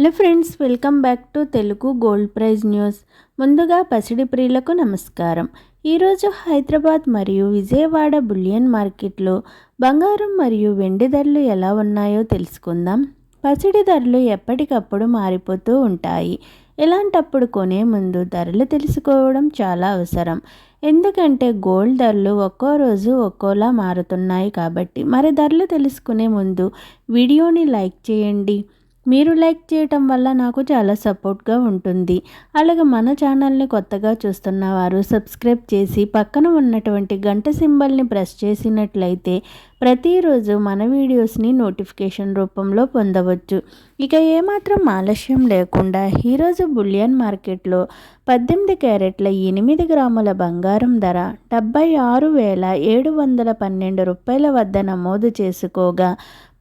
Hello friends, welcome back to Telugu gold price news. ముందుగా పసిడి ప్రియులకు నమస్కారం. ఈరోజు హైదరాబాద్ మరియు విజయవాడ బులియన్ మార్కెట్లో బంగారం మరియు వెండి ధరలు ఎలా ఉన్నాయో తెలుసుకుందాం. పసిడి ధరలు ఎప్పటికప్పుడు మారిపోతూ ఉంటాయి. ఇలాంటప్పుడు కొనే ముందు ధరలు తెలుసుకోవడం చాలా అవసరం. ఎందుకంటే గోల్డ్ ధరలు ఒక్కో రోజు ఒక్కోలా మారుతున్నాయి కాబట్టి. మరి ధరలు తెలుసుకునే ముందు వీడియోని లైక్ చేయండి. మీరు లైక్ చేయటం వల్ల నాకు చాలా సపోర్ట్గా ఉంటుంది. అలాగే మన ఛానల్ని కొత్తగా చూస్తున్న వారు సబ్స్క్రైబ్ చేసి పక్కన ఉన్నటువంటి గంట సింబల్ని ప్రెస్ చేసినట్లయితే ప్రతిరోజు మన వీడియోస్ని నోటిఫికేషన్ రూపంలో పొందవచ్చు. ఇక ఏమాత్రం ఆలస్యం లేకుండా ఈరోజు బులియన్ మార్కెట్లో 18 క్యారెట్ల 8 గ్రాముల బంగారం ధర 76,712 రూపాయల వద్ద నమోదు చేసుకోగా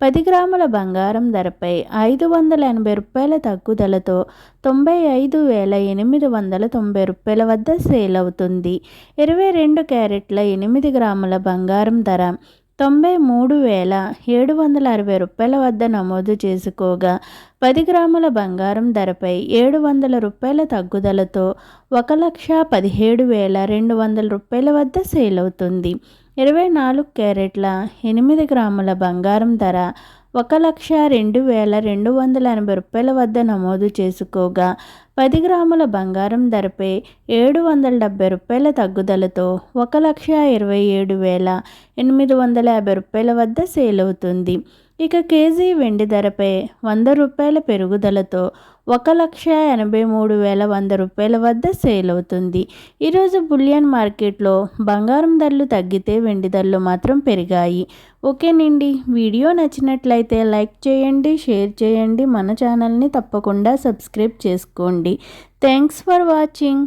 10 గ్రాముల బంగారం ధరపై 580 రూపాయల తగ్గుదలతో 95,890 రూపాయల వద్ద సేల్ అవుతుంది. 22 క్యారెట్ల 8 గ్రాముల బంగారం ధర 93,760 రూపాయల వద్ద నమోదు చేసుకోగా 10 గ్రాముల బంగారం ధరపై 700 రూపాయల తగ్గుదలతో 1,17,200 రూపాయల వద్ద సేల్ అవుతుంది. 24 క్యారెట్ల 8 గ్రాముల బంగారం ధర 1,02,280 రూపాయల వద్ద నమోదు చేసుకోగా 10 గ్రాముల బంగారం ధరపై 770 రూపాయల తగ్గుదలతో 1,27,850 రూపాయల వద్ద సేల్ అవుతుంది. ఇక కేజీ వెండి ధరపై 100 రూపాయల పెరుగుదలతో 1,83,100 రూపాయల వద్ద సేల్ అవుతుంది. ఈరోజు బులియన్ మార్కెట్లో బంగారం ధరలు తగ్గితే వెండి ధరలు మాత్రం పెరిగాయి. ఓకేనండి, వీడియో నచ్చినట్లయితే లైక్ చేయండి, షేర్ చేయండి, మన ఛానల్ని తప్పకుండా సబ్స్క్రైబ్ చేసుకోండి. Thanks for watching.